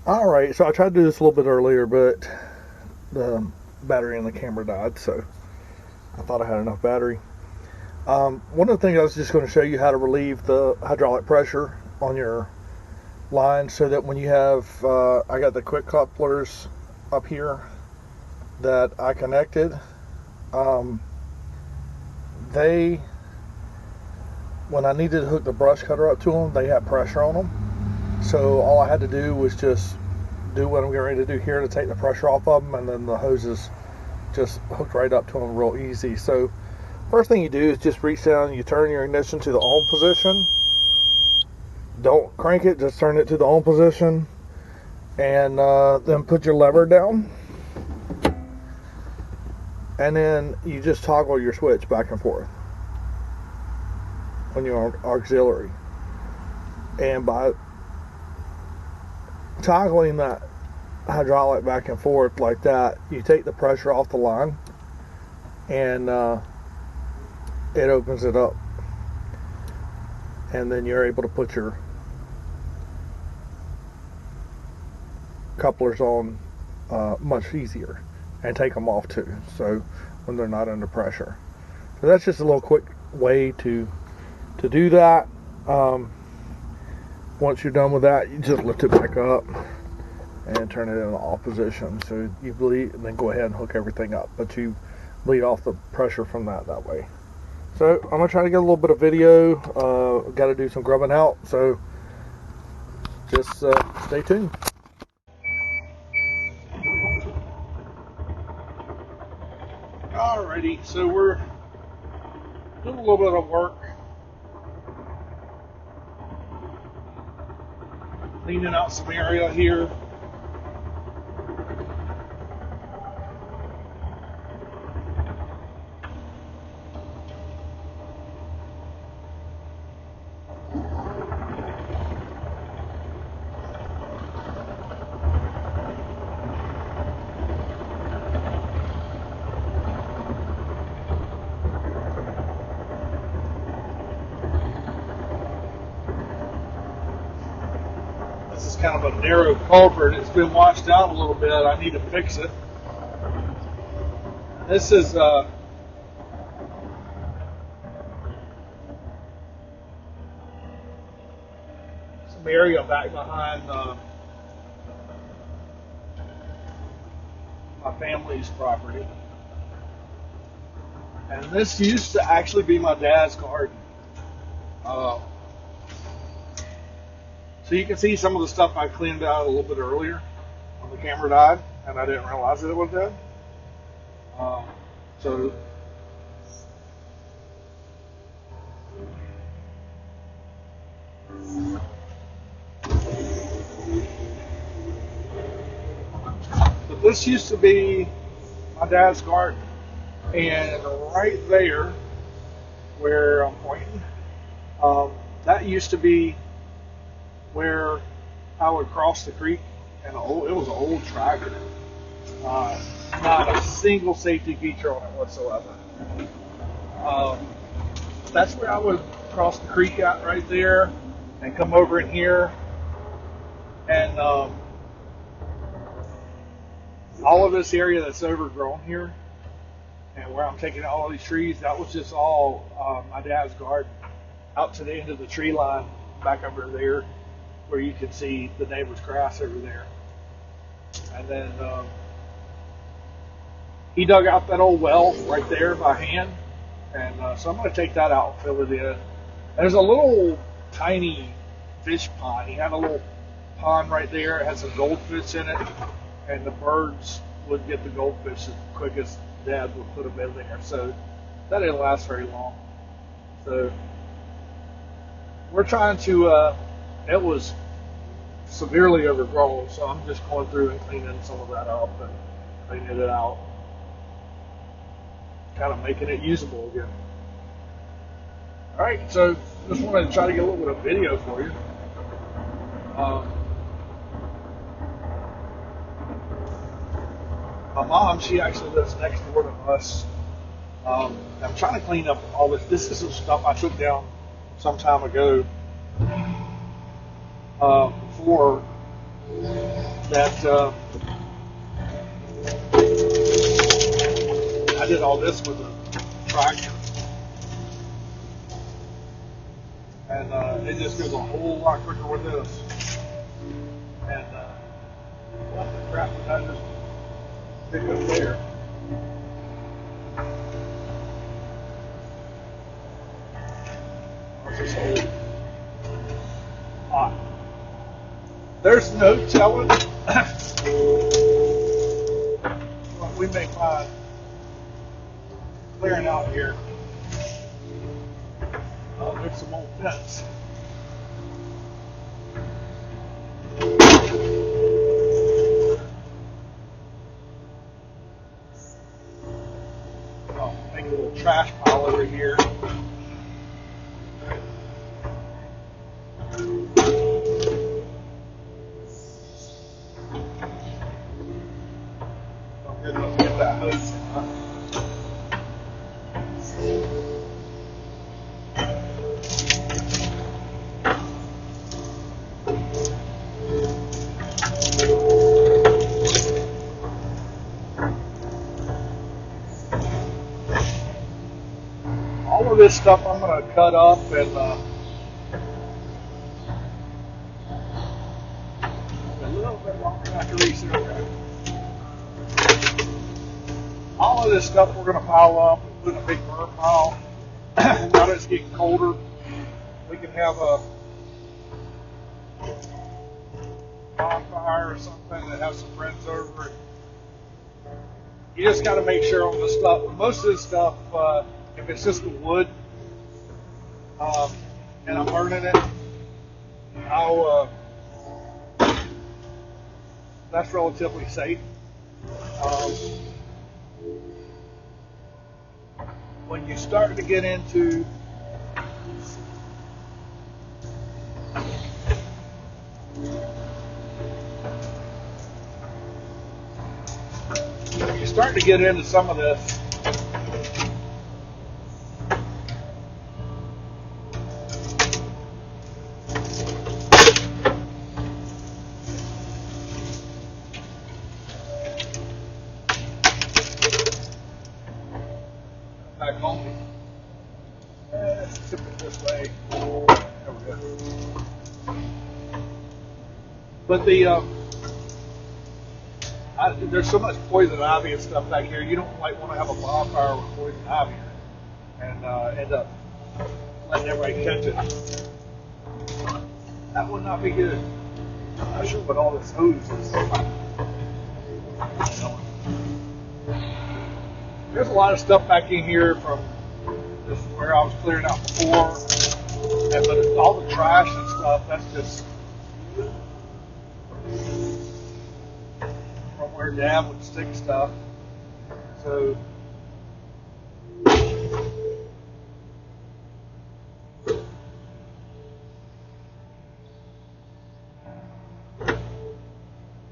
Alright, so I tried to do this a little bit earlier, but the battery in the camera died, so I thought I had enough battery. One of the things I was just going to show you how to relieve the hydraulic pressure on your line, so that when you have, I got the quick couplers up here that I connected, when I needed to hook the brush cutter up to them, they had pressure on them. So all I had to do was just do what I'm getting ready to do here to take the pressure off of them, and then the hoses just hooked right up to them real easy. So first thing you do is just reach down, you turn your ignition to the on position. Don't crank it, just turn it to the on position, and then put your lever down, and then you just toggle your switch back and forth on your auxiliary. And by toggling that hydraulic back and forth like that, you take the pressure off the line, and it opens it up, and then you're able to put your couplers on much easier, and take them off too, so when they're not under pressure. So that's just a little quick way to do that. Once you're done with that, you just lift it back up and turn it in the off position. So you bleed, and then go ahead and hook everything up, but you bleed off the pressure from that way. So I'm gonna try to get a little bit of video. Got to do some grubbing out, so just stay tuned. Alrighty, so we're doing a little bit of work cleaning out some area here. Kind of a narrow culvert. It's been washed out a little bit. I need to fix it. This is some area back behind my family's property, and this used to actually be my dad's garden. So you can see some of the stuff I cleaned out a little bit earlier when the camera died, and I didn't realize that it was dead. So but this used to be my dad's garden, and right there where I'm pointing, that used to be where I would cross the creek, and it was an old tractor. Not a single safety feature on it whatsoever. That's where I would cross the creek out right there and come over in here, and all of this area that's overgrown here, and where I'm taking all these trees, that was just all my dad's garden, out to the end of the tree line back over there, where you can see the neighbor's grass over there. And then he dug out that old well right there by hand, and so I'm going to take that out and fill it in. There's a little tiny fish pond. He had a little pond right there. It had some goldfish in it, and the birds would get the goldfish as quick as Dad would put them in there. So that didn't last very long. So we're trying to it was severely overgrown, so I'm just going through and cleaning some of that up and cleaning it out, kind of making it usable again. Alright, so just wanted to try to get a little bit of video for you. My mom, she actually lives next door to us. I'm trying to clean up all this. This is some stuff I took down some time ago before that I did all this with a tractor, and it just goes a whole lot quicker with this. And what the crap did I just pick up there? What's this old pot? There's no telling what we may find clearing out here. There's some old pets. Oh, make a little trash pile over here. Let's get that hose in, huh? All of this stuff I'm going to cut up and a little bit longer after research. All of this stuff we're going to pile up and put in a big burn pile. Now that it's getting colder, we can have a bonfire or something and have some friends over. You just got to make sure on this stuff. Most of this stuff, if it's just the wood and I'm burning it, that's relatively safe. When you start to get into some of this, back home. Tip it this way. There we go. But there's so much poison ivy and stuff back here. You don't want to have a bonfire with poison ivy and end up letting everybody catch it. That would not be good. I'm not sure what all this hose is. There's a lot of stuff back in here from this is where I was clearing out before, but all the trash and stuff, that's just from where Dad would stick stuff. So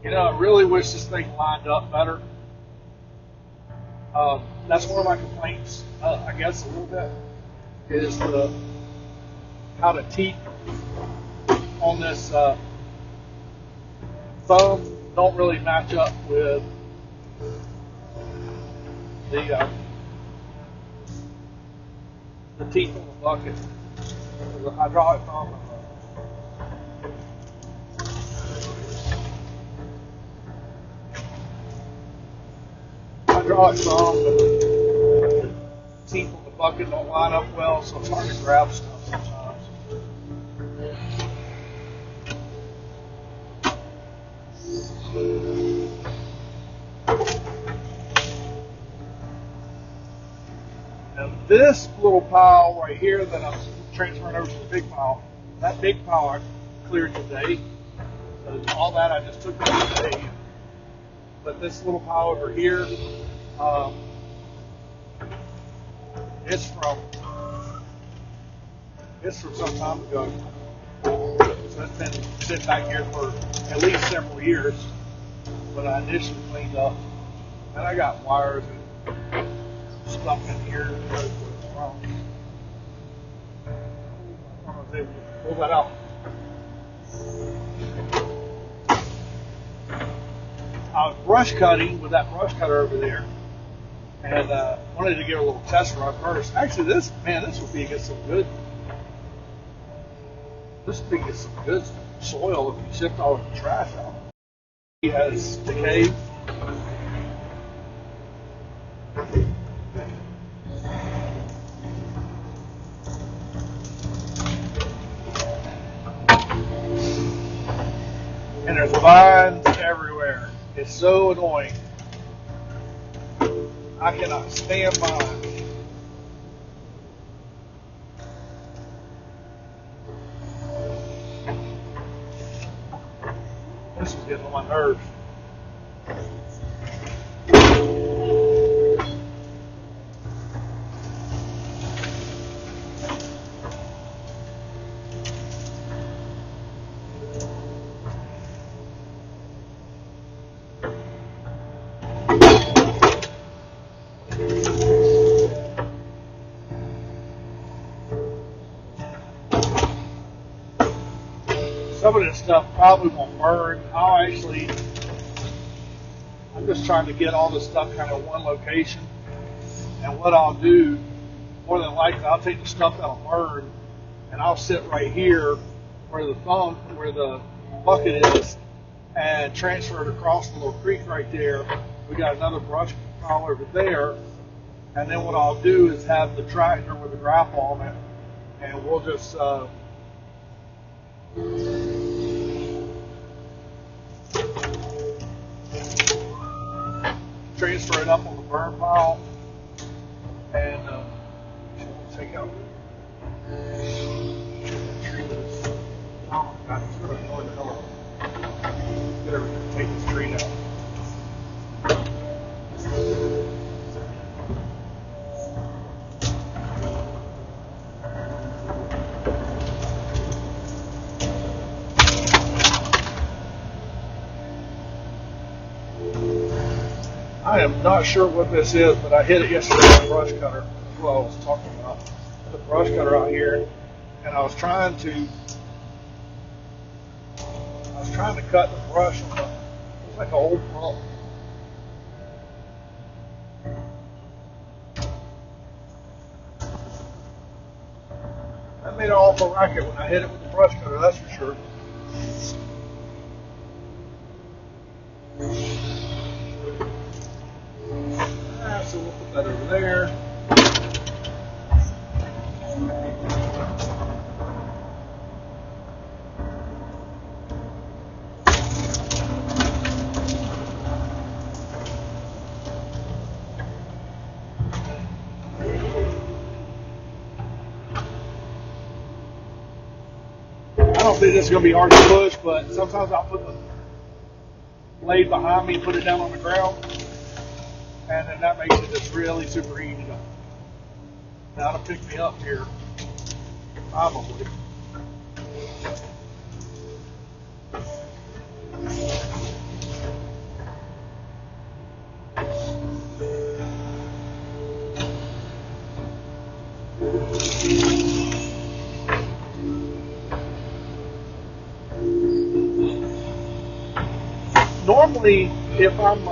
I really wish this thing lined up better. That's one of my complaints, I guess, a little bit, is how the teeth on this thumb don't really match up with the teeth on the bucket. The hydraulic thumb. Hydraulic thumb and the teeth on the bucket don't line up well, so it's hard to grab stuff sometimes. And this little pile right here that I'm transferring over to the big pile, that big pile I cleared today. So all that I just took out today. But this little pile over here, it's from some time ago. So it's been sitting back here for at least several years. But I initially cleaned up, and I got wires and stuff in here. I was able to pull that out. I was brush cutting with that brush cutter over there, and wanted to give a little test run first. Actually, this would be get some good. This would be get some good soil if you sift all of the trash out. He has decayed. And there's vines everywhere. It's so annoying. I cannot stand vines. This is getting on my nerves. Some of this stuff probably won't burn. I'm just trying to get all this stuff kind of one location. And what I'll do, more than likely, I'll take the stuff that'll burn, and I'll sit right here where the bucket is, and transfer it across the little creek right there. We got another brush pile over there, and then what I'll do is have the tractor with the grapple on it, and we'll just transfer it up on the burn pile, and take out the tree that's, oh God, it's really annoying the hell out of it. Get everything, take this tree down. I am not sure what this is, but I hit it yesterday with a brush cutter. That's what I was talking about. The brush cutter out here, and I was trying to cut the brush on the, it's like an old pump. That made an awful racket when I hit it with the brush cutter, that's for sure. So we'll put that over there. I don't think this is going to be hard to push, but sometimes I'll put the blade behind me and put it down on the ground. And then that makes it just really super easy to, now to pick me up here, probably. Normally, if I'm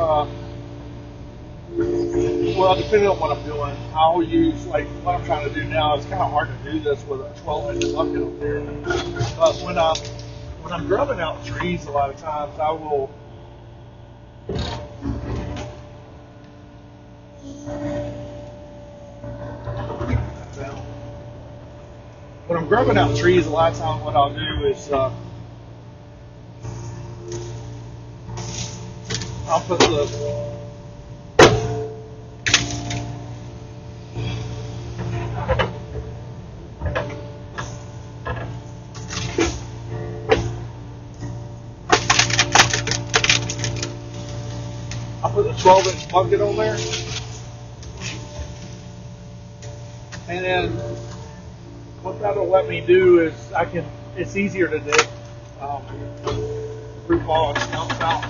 well, depending on what I'm doing, I'll use, like what I'm trying to do now, it's kind of hard to do this with a 12-inch bucket up there. But when I'm grubbing out trees, a lot of times I will when I'm grubbing out trees, a lot of times what I'll do is I'll put the I'll put the 12-inch bucket on there, and then what that'll let me do is it's easier to dig root ball and stumps out.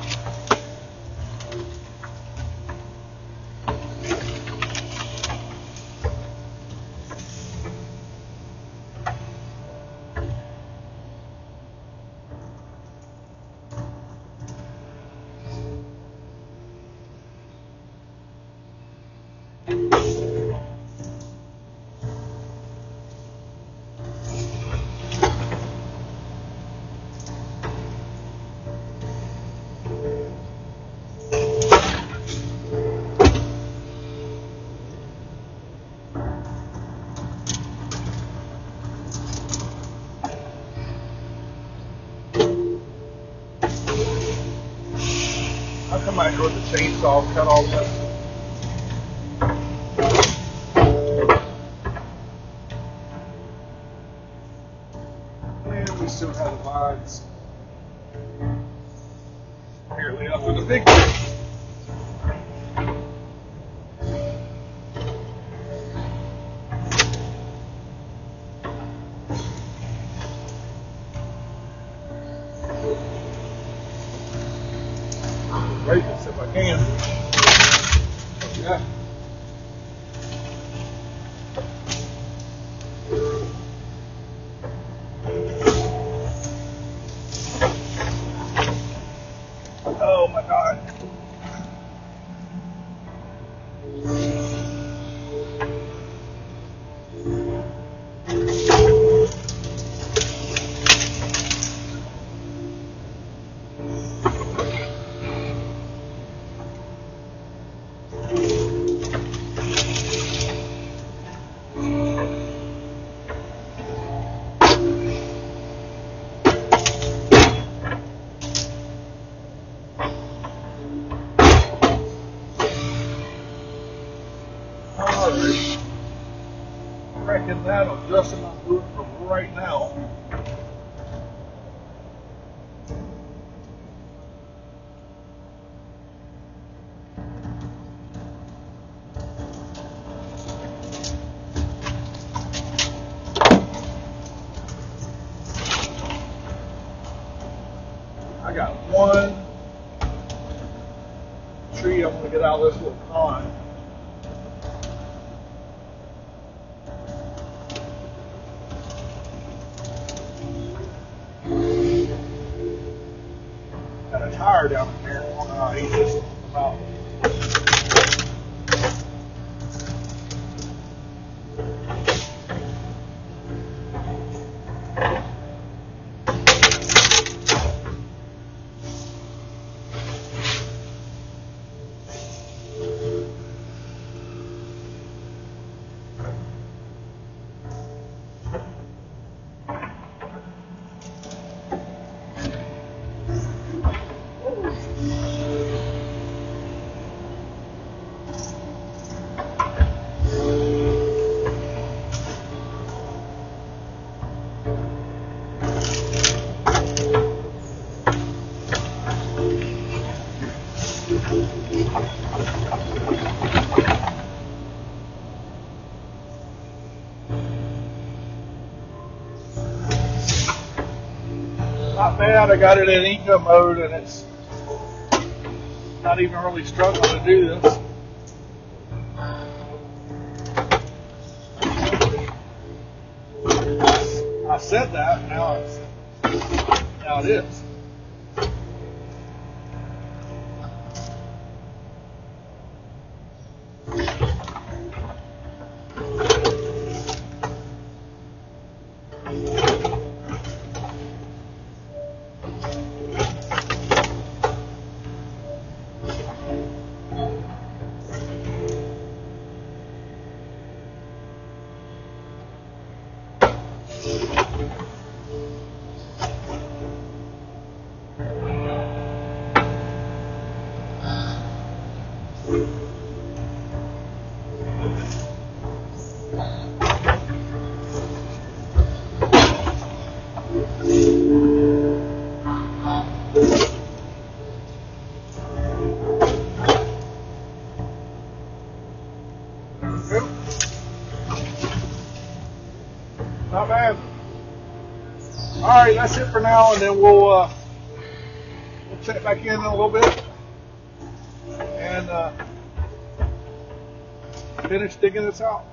I might go with the chainsaw, cut all this. And we still have the vines. Here, lead up to the big one. Right, this if I can. Yeah. Oh my God. Alright. I reckon that'll just about do it for right now. I got one tree I'm going to get out of this little pond. Got a tire down in there. I don't know how he just come out. Not bad. I got it in eco mode and it's not even really struggling to do this. I said that, now it is. Not bad. Alright, that's it for now, and then we'll check back in a little bit and finish digging this out.